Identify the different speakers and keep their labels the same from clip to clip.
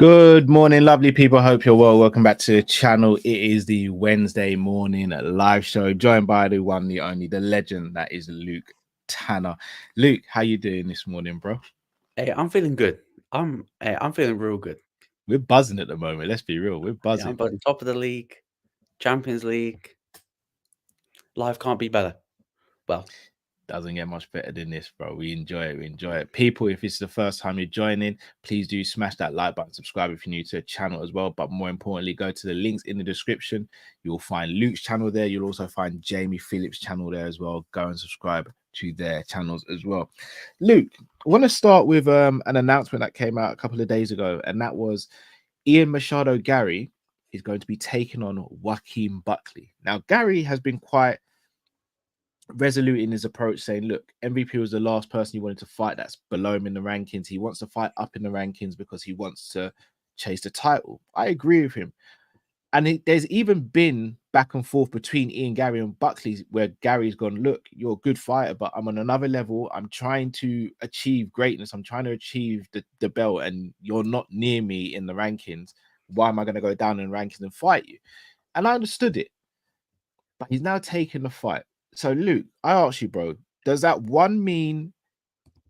Speaker 1: Good morning, lovely people. Hope you're well. Welcome back to the channel. It is the Wednesday morning live show, joined by the one, the only, the legend that is Luke Tanner. Luke, how you doing this morning, bro?
Speaker 2: Hey, I'm feeling good. I'm feeling real good.
Speaker 1: We're buzzing at the moment. Let's be real. We're
Speaker 2: Yeah,
Speaker 1: buzzing.
Speaker 2: I'm buzzing. Top of the league, Champions League. Life can't be better. Well,
Speaker 1: doesn't get much better than this, bro. We enjoy it. We enjoy it. People, if it's the first time you're joining, please do smash that like button, subscribe if you're new to the channel as well. But more importantly, go to the links in the description. You'll find Luke's channel there. You'll also find Jamie Phillips' channel there as well. Go and subscribe to their channels as well. Luke, I want to start with an announcement that came out a couple of days ago, and that was Ian Machado Garry is going to be taking on Joaquin Buckley. Now, Garry has been quite resolute in his approach, saying, look, MVP was the last person he wanted to fight that's below him in the rankings. He wants to fight up in the rankings because he wants to chase the title. I agree with him. And there's even been back and forth between Ian Garry and Buckley, where Gary's gone, look, you're a good fighter, but I'm on another level. I'm trying to achieve greatness. I'm trying to achieve the belt, and you're not near me in the rankings. Why am I going to go down in rankings and fight you? And I understood it. But he's now taken the fight. So, Luke, I ask you, bro, does that one mean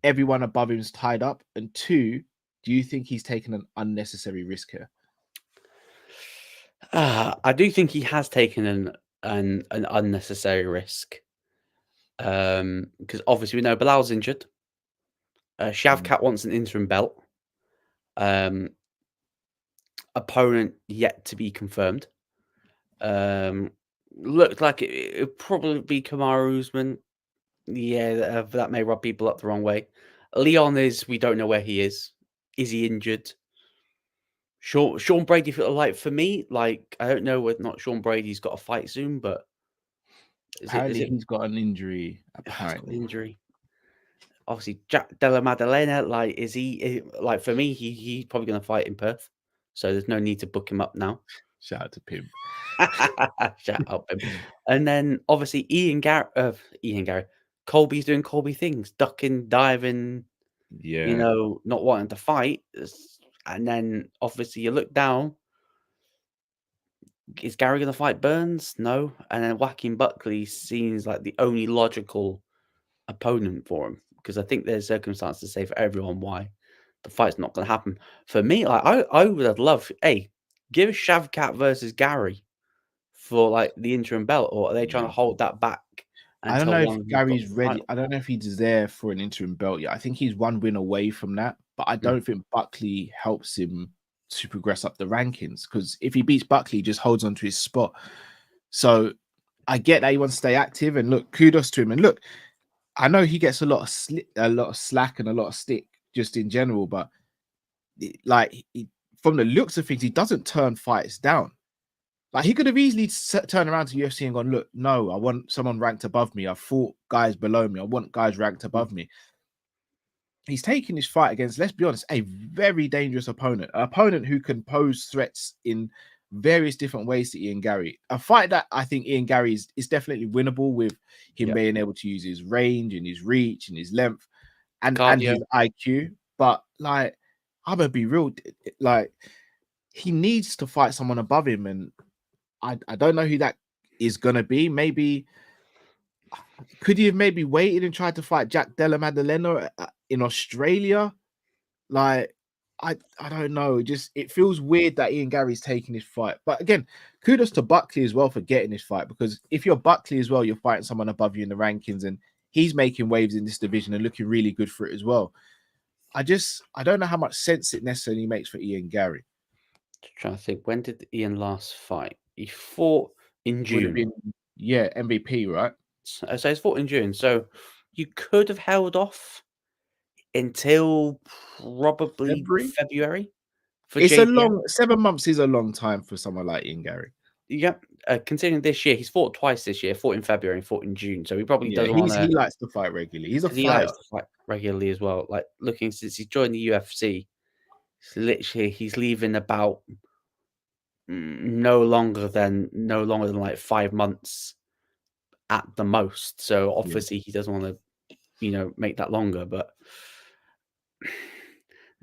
Speaker 1: everyone above him is tied up? And two, do you think he's taken an unnecessary risk here?
Speaker 2: I do think he has taken an unnecessary risk. Because obviously we know Bilal's injured. Shavkat wants an interim belt. Opponent yet to be confirmed. Looked like it'd probably be Kamaru Usman. Yeah, that may rub people up the wrong way. Leon we don't know where he is. Is he injured? Sean Brady, for me, like, I don't know whether or not Sean Brady's got a fight soon, but
Speaker 1: apparently he's got an injury.
Speaker 2: Apparently, injury. Obviously, Jack Della Maddalena, like, is he like, for me? He's probably going to fight in Perth, so there's no need to book him up now.
Speaker 1: Shout out to Pimp.
Speaker 2: Shout out Pimp. And then obviously Ian Garry, Colby's doing Colby things, ducking, diving, not wanting to fight. And then obviously you look down. Is Garry going to fight Burns? No. And then Joaquin Buckley seems like the only logical opponent for him, because I think there's circumstances to say for everyone why the fight's not going to happen. For me, like, I would have loved, give Shavkat versus Garry for like the interim belt, or are they trying to hold that back?
Speaker 1: I don't know if Gary's ready. I don't know if he's there for an interim belt yet. I think he's one win away from that, but I don't think Buckley helps him to progress up the rankings, because if he beats Buckley, he just holds on to his spot. So I get that he wants to stay active, and look, kudos to him. And look, I know he gets a lot of slack and a lot of stick just in general, but like, from the looks of things, he doesn't turn fights down. Like, he could have easily turned around to UFC and gone, look, no, I want someone ranked above me. I fought guys below me. I want guys ranked above me. He's taking this fight against, let's be honest, a very dangerous opponent, an opponent who can pose threats in various different ways to Ian Garry. A fight that I think Ian Garry is definitely winnable, with him being able to use his range and his reach and his length and his IQ. But, like, I'm going to be real, like, he needs to fight someone above him, and I don't know who that is going to be. Maybe could he have maybe waited and tried to fight Jack Della Maddalena in Australia? Like, I don't know. Just, it feels weird that Ian Garry's taking this fight. But again, kudos to Buckley as well for getting this fight, because if you're Buckley as well, you're fighting someone above you in the rankings, and he's making waves in this division and looking really good for it as well. I don't know how much sense it necessarily makes for Ian Garry.
Speaker 2: Just trying to think, when did Ian last fight? He fought in June.
Speaker 1: MVP, right?
Speaker 2: So he's fought in June. So you could have held off until probably February.
Speaker 1: It's a long 7 months is a long time for someone like Ian Garry.
Speaker 2: Yeah, considering this year, he's fought twice this year. Fought in February and fought in June. So he probably doesn't want to.
Speaker 1: He likes to fight regularly. He's a fighter.
Speaker 2: He likes to fight regularly as well. Like, looking since he joined the UFC, literally he's leaving about no longer than like 5 months at the most. So obviously he doesn't want to, make that longer. But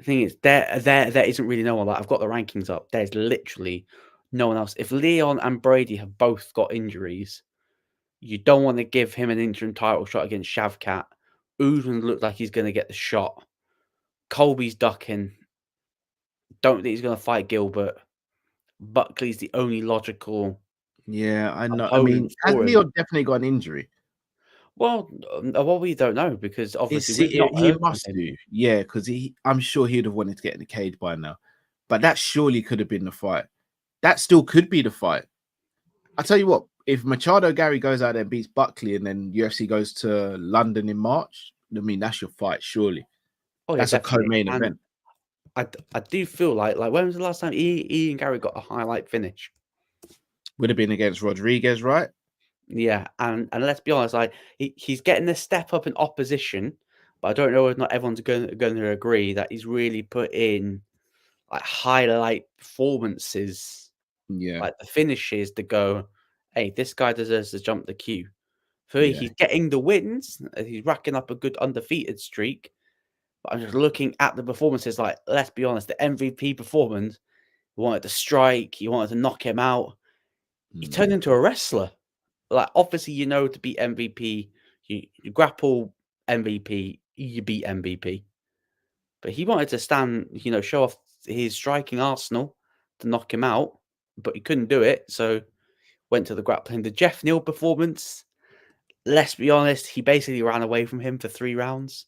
Speaker 2: The thing is, there isn't really no one. Like, I've got the rankings up. There's literally no one else. If Leon and Brady have both got injuries, you don't want to give him an interim title shot against Shavkat. Usman looks like he's going to get the shot. Colby's ducking. Don't think he's going to fight Gilbert. Buckley's the only logical.
Speaker 1: Yeah, I know. I mean, has Leon definitely got an injury?
Speaker 2: Well, we don't know because obviously we've not
Speaker 1: he
Speaker 2: heard
Speaker 1: must
Speaker 2: from him.
Speaker 1: do. Yeah, because I'm sure he'd have wanted to get in the cage by now. But that surely could have been the fight. That still could be the fight. I tell you what, if Machado Garry goes out there and beats Buckley, and then UFC goes to London in March, I mean that's your fight, surely.
Speaker 2: Oh, yeah,
Speaker 1: that's
Speaker 2: definitely.
Speaker 1: A co-main event.
Speaker 2: I do feel like when was the last time Ian Garry got a highlight finish?
Speaker 1: Would have been against Rodriguez, right?
Speaker 2: Yeah, and let's be honest, like he's getting a step up in opposition, but I don't know if not everyone's going to agree that he's really put in like highlight performances, like the finishes to go, hey, this guy deserves to jump the queue. He's getting the wins, he's racking up a good undefeated streak. But I'm just looking at the performances. Like, let's be honest, the MVP performance, he wanted to strike, he wanted to knock him out. He turned into a wrestler. Like, obviously, to beat MVP, you grapple MVP, you beat MVP. But he wanted to stand, show off his striking arsenal to knock him out, but he couldn't do it. So went to the grappling. The Jeff Neal performance, let's be honest, he basically ran away from him for 3 rounds.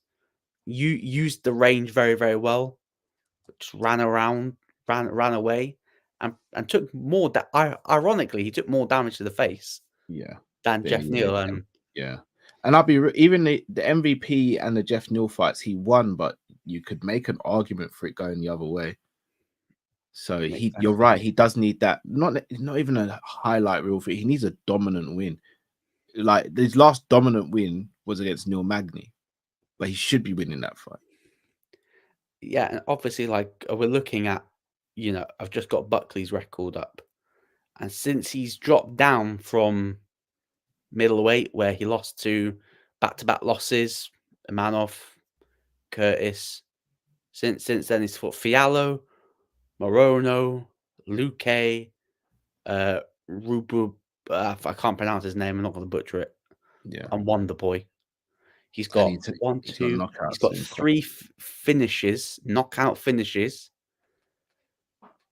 Speaker 2: You used the range very, very well. Just ran away, and took more. Ironically, he took more damage to the face. Than Jeff Neal.
Speaker 1: And I'll be even the MVP and the Jeff Neal fights he won, but you could make an argument for it going the other way. So you're right. He does need that. Not even a highlight reel for it. He needs a dominant win. Like his last dominant win was against Neil Magny, but he should be winning that fight.
Speaker 2: Yeah, and obviously, like we're looking at, I've just got Buckley's record up, and since he's dropped down from middleweight, where he lost to back-to-back losses, Imanov, Curtis, since then he's fought Fiallo, Morono, Luque, Rubu. I can't pronounce his name. I'm not going to butcher it.
Speaker 1: Yeah,
Speaker 2: and Wonder Boy. He's got he's got 3 finishes, knockout finishes,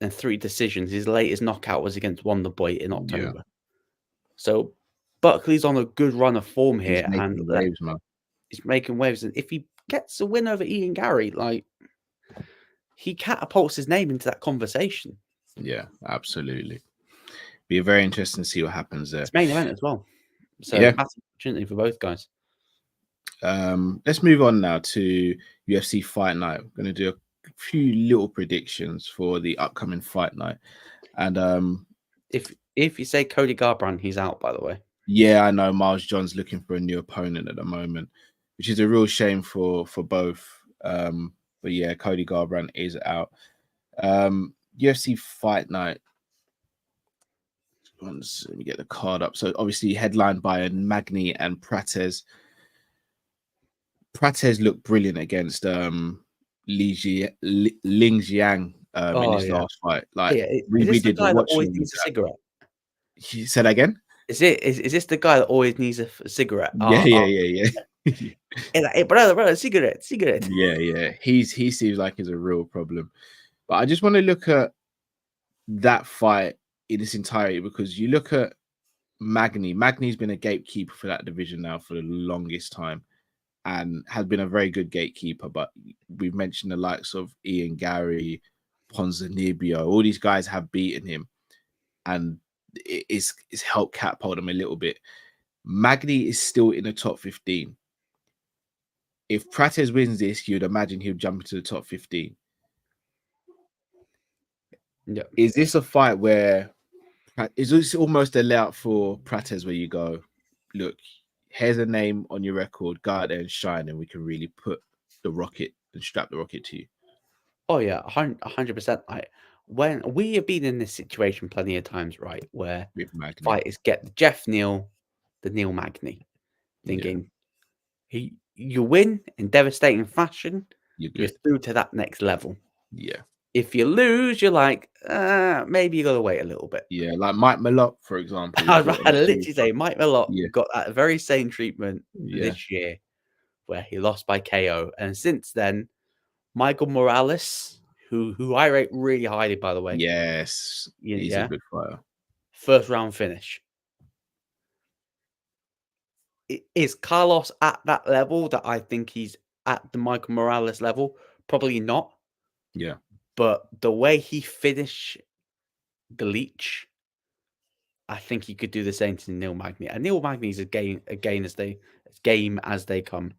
Speaker 2: and 3 decisions. His latest knockout was against Wonder Boy in October. Yeah. So Buckley's on a good run of form here, and
Speaker 1: waves, man.
Speaker 2: He's making waves. And if he gets a win over Ian Garry, like he catapults his name into that conversation.
Speaker 1: Yeah, absolutely. Be very interesting to see what happens there.
Speaker 2: It's main event as well. So massive opportunity for both guys.
Speaker 1: Let's move on now to UFC Fight Night. We're going to do a few little predictions for the upcoming fight night. And
Speaker 2: if you say Cody Garbrandt, he's out, by the way.
Speaker 1: Yeah, I know Miles John's looking for a new opponent at the moment, which is a real shame for both. But yeah, Cody Garbrandt is out. UFC Fight Night. Let me get the card up. So obviously headlined by Magny and Prates. Prates looked brilliant against Ling Jiang in his last fight. Like we did the watching.
Speaker 2: Needs a cigarette.
Speaker 1: He said again.
Speaker 2: Is this the guy that always needs a cigarette?
Speaker 1: Yeah.
Speaker 2: Hey, brother, cigarette.
Speaker 1: Yeah. He seems like he's a real problem. But I just want to look at that fight in its entirety, because you look at Magny. Magny's been a gatekeeper for that division now for the longest time, and has been a very good gatekeeper. But we've mentioned the likes of Ian Garry, Ponzinibbio. All these guys have beaten him, and it's helped catapult him a little bit. Magny is still in the top 15. If Prates wins this, you'd imagine he'll jump into the top 15.
Speaker 2: Yeah.
Speaker 1: Is this a fight where is this almost a layout for Prates, where you go, look, here's a name on your record, go out there and shine, and we can really put the rocket and strap the rocket to you?
Speaker 2: Oh yeah, 100%. When we have been in this situation plenty of times, right, where fighters get the Jeff Neal, the Neil Magny, thinking you win in devastating fashion, You're through to that next level.
Speaker 1: Yeah.
Speaker 2: If you lose, you're like, maybe you got to wait a little bit.
Speaker 1: Yeah, like Mike Malott, for example.
Speaker 2: I literally say Mike Malott got that very same treatment
Speaker 1: Yeah.
Speaker 2: this year, where he lost by KO, and since then, Michael Morales, who I rate really highly, by the way.
Speaker 1: Yes, he's a good fighter.
Speaker 2: First round finish. Is Carlos at that level that I think he's at the Michael Morales level? Probably not.
Speaker 1: Yeah.
Speaker 2: But the way he finished the Leech, I think he could do the same to Neil Magny. And Neil Magny's a game as they come.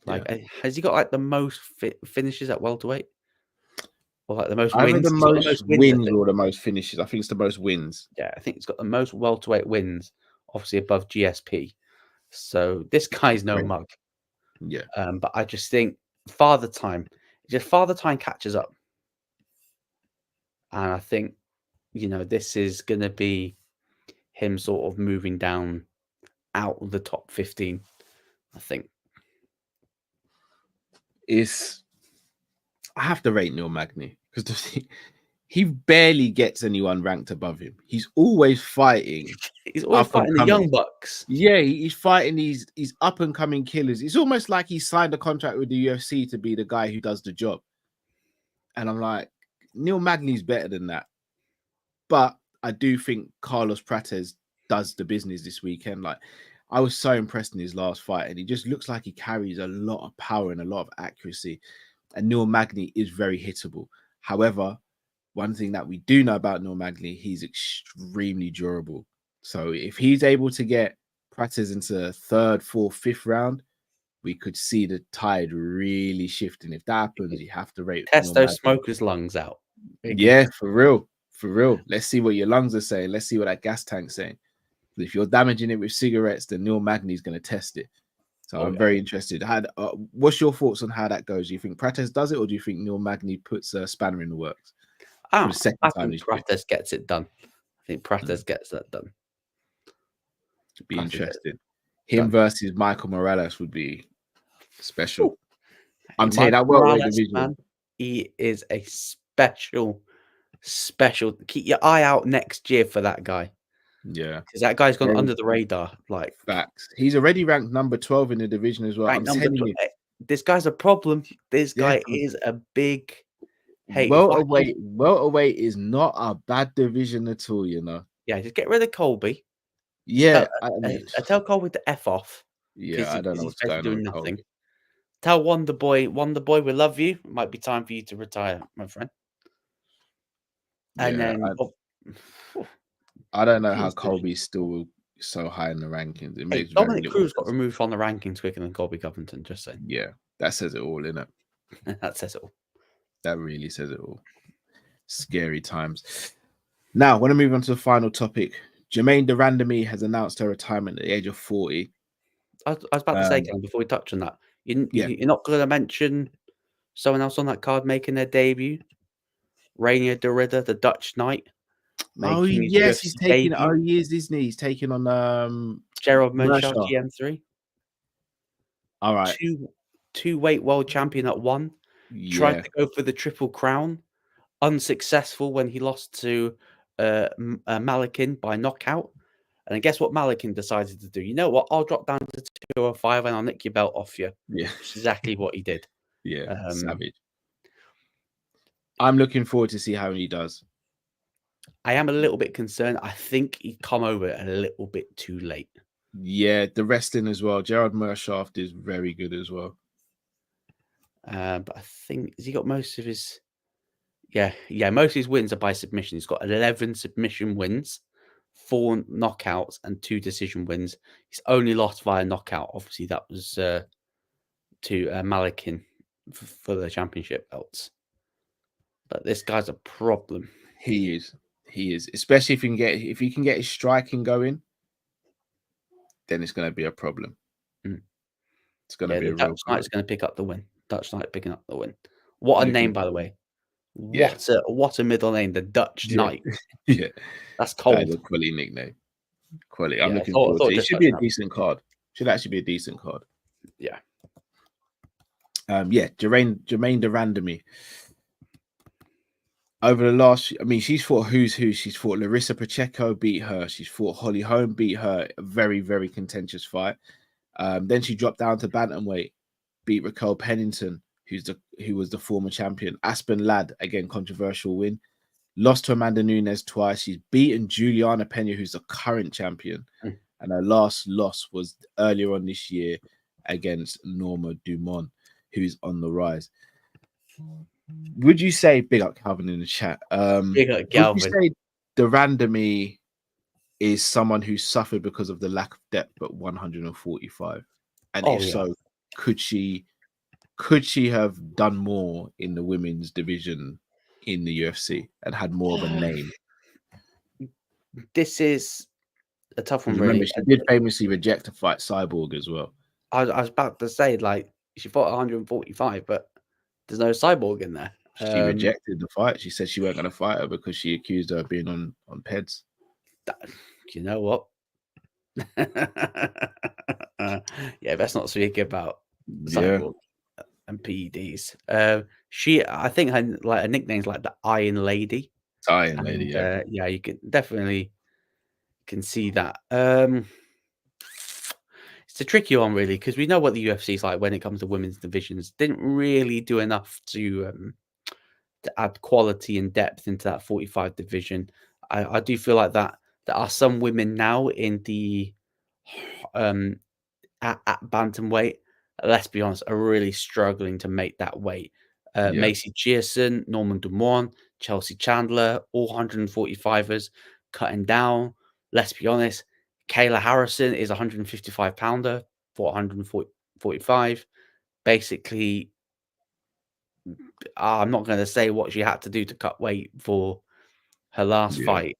Speaker 2: Like, has he got like the most finishes at welterweight? Or like the most
Speaker 1: Either
Speaker 2: wins?
Speaker 1: the most wins or the most finishes. I think it's the most wins.
Speaker 2: Yeah, I think he's got the most welterweight wins, obviously above GSP. So this guy's no mug.
Speaker 1: Yeah.
Speaker 2: But I just think Father Time catches up. And I think, this is going to be him sort of moving down out of the top 15, I think.
Speaker 1: I have to rate Neil Magny because he barely gets anyone ranked above him. He's always fighting.
Speaker 2: He's always fighting the young bucks.
Speaker 1: Yeah, he's fighting these up and coming killers. It's almost like he signed a contract with the UFC to be the guy who does the job. And I'm like, Neil Magny's better than that. But I do think Carlos Prates does the business this weekend. Like, I was so impressed in his last fight, and he just looks like he carries a lot of power and a lot of accuracy. And Neil Magny is very hittable. However, one thing that we do know about Neil Magny, he's extremely durable. So if he's able to get Prates into third, fourth, fifth round, we could see the tide really shifting. If that happens, you have to rate.
Speaker 2: Test those smokers' lungs out.
Speaker 1: Yeah, for real. For real. Let's see what your lungs are saying. Let's see what that gas tank's saying. If you're damaging it with cigarettes, then Neil Magny's going to test it. So I'm very interested. What's your thoughts on how that goes? Do you think Prates does it, or do you think Neil Magny puts a spanner in the works?
Speaker 2: I think Prates gets it done. I think Prates gets that done.
Speaker 1: Be interested. Him versus Michael Morales would be special.
Speaker 2: Ooh.
Speaker 1: I'm saying that welterweight division.
Speaker 2: Man, he is a special. Keep your eye out next year for that guy.
Speaker 1: Yeah,
Speaker 2: because that guy's gone under the radar. Like,
Speaker 1: facts. He's already ranked number 12 in the division as well. I'm telling you,
Speaker 2: this guy's a problem. This guy is a big. Hey,
Speaker 1: welterweight is not a bad division at all.
Speaker 2: Yeah, just get rid of Colby.
Speaker 1: Yeah,
Speaker 2: tell Colby to F off.
Speaker 1: Yeah, I don't know what's going on.
Speaker 2: Nothing. Tell Wonder Boy, we love you. It might be time for you to retire, my friend. And then
Speaker 1: I don't know how Colby's still so high in the rankings. It makes
Speaker 2: Dominic Cruz got removed from the rankings quicker than Colby Covington. Just saying.
Speaker 1: Yeah, that says it all, innit?
Speaker 2: That says it all.
Speaker 1: That really says it all. Scary times. Now, I want to move on to the final topic. Jermaine de Randamie has announced her retirement at the age of 40.
Speaker 2: I was about to say, Ken, before we touch on that, you're not going to mention someone else on that card making their debut? Rainier de Ridder, the Dutch Knight.
Speaker 1: Oh, yes, he's taking. Debut. Oh, he is, isn't he? He's taking on
Speaker 2: Gerald Mershaw, GM3.
Speaker 1: All right.
Speaker 2: Two-weight world champion at one. Yeah. Tried to go for the Triple Crown. Unsuccessful when he lost to Malakin by knockout. And guess what Malakin decided to do? You know what? I'll drop down to 205 and I'll nick your belt off you.
Speaker 1: Yeah.
Speaker 2: Which is exactly what he did.
Speaker 1: Yeah, savage. I'm looking forward to see how he does.
Speaker 2: I am a little bit concerned. I think he come over a little bit too late.
Speaker 1: Yeah, the wrestling as well. Gerald Mershaw is very good as well.
Speaker 2: But I think has he got most of his? Yeah. Most of his wins are by submission. He's got 11 submission wins, 4 knockouts, and 2 decision wins. He's only lost via knockout. Obviously, that was to Malakin for the championship belts. But this guy's a problem.
Speaker 1: He is. Especially if he can get his striking going, then it's going to be a problem. It's going to be a real.
Speaker 2: Dutch Knight's going to pick up the win. Dutch Knight picking up the win. What a name, by the way. What a middle name, the Dutch Knight.
Speaker 1: Yeah,
Speaker 2: that's cold.
Speaker 1: That's a quality nickname. Quality. I'm looking forward to it. It should be a decent card. Should actually be a decent card.
Speaker 2: Yeah.
Speaker 1: Jermaine de Randamie. Over the last, I mean, she's fought who's who. She's fought Larissa Pacheco, beat her. She's fought Holly Holm, beat her. A very, very contentious fight. Then she dropped down to bantamweight, beat Raquel Pennington, who was the former champion. Aspen Ladd, again, controversial win. Lost to Amanda Nunes twice. She's beaten Juliana Pena, who's the current champion. And her last loss was earlier on this year against Norma Dumont, who's on the rise. Would you say, big up Calvin in the chat,
Speaker 2: Big up Calvin.
Speaker 1: Would you say the Randamie is someone who suffered because of the lack of depth at 145? And if so, could she have done more in the women's division in the UFC and had more of a name?
Speaker 2: This is a tough one,
Speaker 1: Remember,
Speaker 2: really.
Speaker 1: she did famously reject a fight Cyborg as well.
Speaker 2: I was about to say, like, she fought 145, but there's no Cyborg in there.
Speaker 1: She rejected the fight. She said she weren't going to fight her because she accused her of being on PEDs.
Speaker 2: You know what? Let's not speak about Cyborg and PEDs. I think her nickname's like the Iron Lady.
Speaker 1: Iron Lady,
Speaker 2: yeah, you can definitely see that. It's a tricky one, really, because we know what the UFC is like when it comes to women's divisions. Didn't really do enough to add quality and depth into that 45 division. I do feel like that there are some women now in the at bantamweight, let's be honest, are really struggling to make that weight. Macy Chiasson, Norman Dumont, Chelsea Chandler, all 145ers cutting down. Let's be honest, Kayla Harrison is a 155 pounder for 145. Basically, I'm not going to say what she had to do to cut weight for her last fight.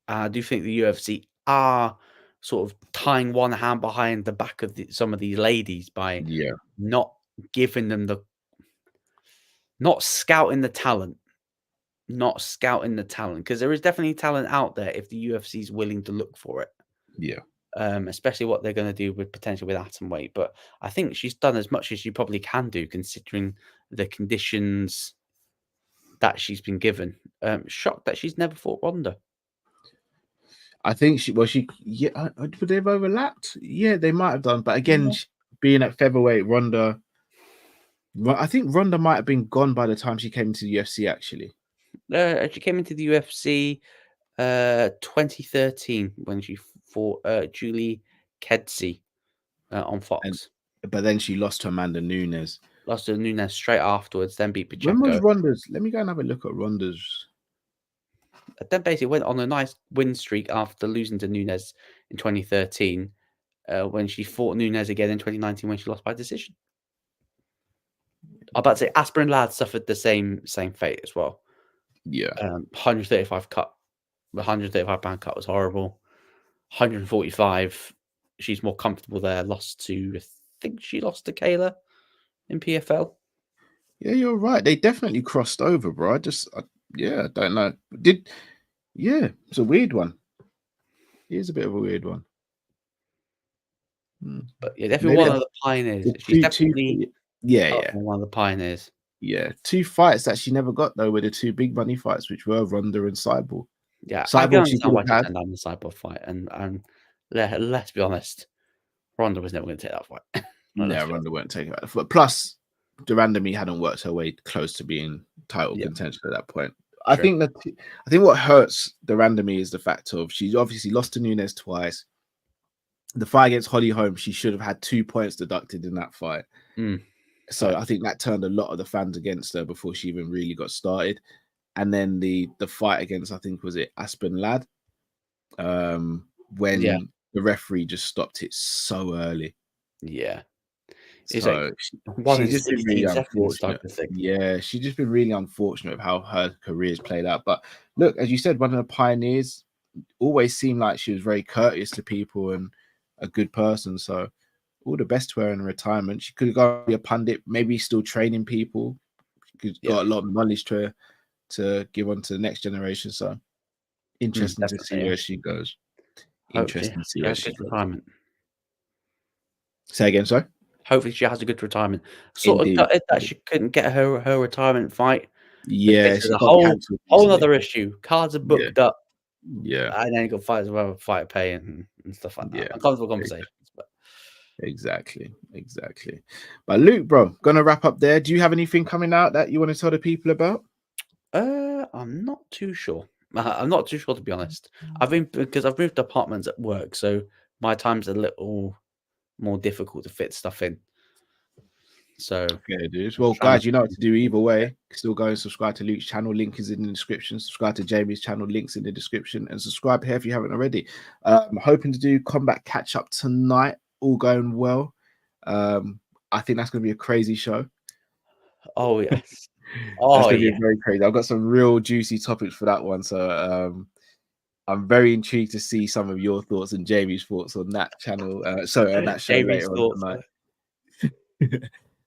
Speaker 2: I do think the UFC are sort of tying one hand behind the back of some of these ladies by not giving them not scouting the talent, because there is definitely talent out there if the UFC is willing to look for it. Especially what they're going to do with potentially with atomweight. But I think she's done as much as she probably can do considering the conditions that she's been given. Shocked that she's never fought Ronda.
Speaker 1: I think would they have overlapped? Yeah, they might have done. But again, being at featherweight, Ronda, I think Ronda might have been gone by the time she came into the UFC, actually.
Speaker 2: She came into the UFC 2013 when she fought Julie Kedzie on Fox.
Speaker 1: But then she lost to Amanda Nunes.
Speaker 2: Lost to Nunes straight afterwards, then beat Pacheco.
Speaker 1: When was Ronda's? Let me go and have a look at Ronda's.
Speaker 2: Then basically went on a nice win streak after losing to Nunes in 2013 when she fought Nunes again in 2019 when she lost by decision. I'm about to say Aspen Ladd suffered the same fate as well. 135 cut. The 135 pound cut was horrible. 145, she's more comfortable there. I think she lost to Kayla in PFL.
Speaker 1: Yeah, you're right. They definitely crossed over, bro. I don't know. It's a weird one. It is a bit of a weird one.
Speaker 2: But definitely one of the pioneers. She's definitely one of the pioneers.
Speaker 1: Yeah, 2 fights that she never got though were the 2 big money fights, which were Ronda and Cyborg.
Speaker 2: Yeah, I can understand why she turned down the Cyborg fight, and let's be honest, Ronda was never going to take that fight.
Speaker 1: Ronda won't take it. But plus, the Randamie hadn't worked her way close to being title contention at that point. I think what hurts the Randamie is the fact of she's obviously lost to Nunes twice. The fight against Holly Holm, she should have had 2 points deducted in that fight. So I think that turned a lot of the fans against her before she even really got started. And then the fight against, I think, was it Aspen Ladd? When the referee just stopped it so early.
Speaker 2: Yeah.
Speaker 1: It's so she's just been really unfortunate. Yeah, she's just been really unfortunate of how her career's played out. But look, as you said, one of the pioneers, always seemed like she was very courteous to people and a good person. So all the best to her in retirement. She could have gone to be a pundit, maybe still training people. She's got a lot of knowledge to give on to the next generation. So interesting to see where she goes. Interesting to see where she goes. Say again, sorry?
Speaker 2: Hopefully, she has a good retirement. Sort of
Speaker 1: Indeed.
Speaker 2: gutted that she couldn't get her retirement fight, because
Speaker 1: Yeah,
Speaker 2: this is
Speaker 1: she
Speaker 2: a
Speaker 1: got cancelled
Speaker 2: whole
Speaker 1: recently.
Speaker 2: other issue. Cards are
Speaker 1: Yeah,
Speaker 2: booked up,
Speaker 1: yeah,
Speaker 2: and then you got fights without fighter pay and stuff like that.
Speaker 1: yeah.
Speaker 2: Uncomfortable conversations, but
Speaker 1: Exactly. But Luke, bro, gonna wrap up there. Do you have anything coming out that you want to tell the people about?
Speaker 2: I'm not too sure. I'm not too sure, to be honest. Because I've moved apartments at work, so my time's a little more difficult to fit stuff in. So
Speaker 1: Okay, dude. Well,
Speaker 2: trying
Speaker 1: guys,
Speaker 2: to
Speaker 1: you know what to do either way. Still go and subscribe to Luke's channel. Link is in the description. Subscribe to Jamie's channel. Links in the description. And subscribe here if you haven't already. I'm hoping to do combat catch up tonight. All going well. I think that's going to be a crazy show.
Speaker 2: Oh yes.
Speaker 1: That's
Speaker 2: Oh
Speaker 1: going to
Speaker 2: yeah.
Speaker 1: be very crazy. I've got some real juicy topics for that one. So I'm very intrigued to see some of your thoughts and Jamie's thoughts on that channel. Sorry, on that show
Speaker 2: Jamie's
Speaker 1: later on
Speaker 2: thoughts.
Speaker 1: tonight.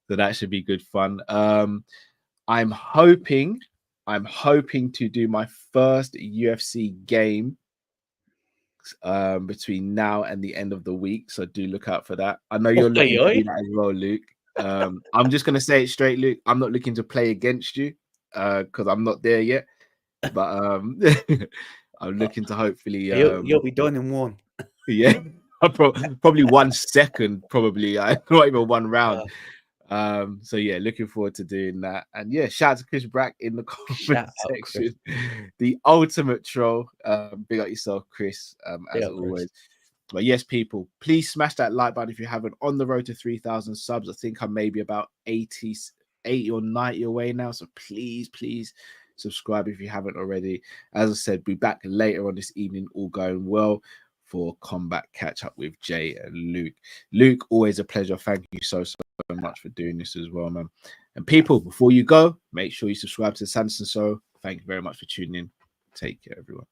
Speaker 1: So that should be good fun. I'm hoping to do my first UFC game between now and the end of the week. So do look out for that. I know you're looking to do that as well, Luke. I'm just gonna say it straight, Luke. I'm not looking to play against you because I'm not there yet. But I'm looking to hopefully
Speaker 2: You'll be done in one.
Speaker 1: yeah. Probably 1 second, probably not even one round. So yeah, looking forward to doing that. And yeah, shout out to Chris Brack in the comment section. The ultimate troll. Big up yourself, Chris, as always. But yes, people, please smash that like button if you haven't. On the road to 3,000 subs. I think I'm maybe about 80 or 90 away now. So please subscribe if you haven't already. As I said, be back later on this evening, all going well, for combat catch up with Jay and Luke. Luke, always a pleasure. Thank you so much for doing this as well, man. And people, before you go, make sure you subscribe to the Sanderson Show. Thank you very much for tuning in. Take care, everyone.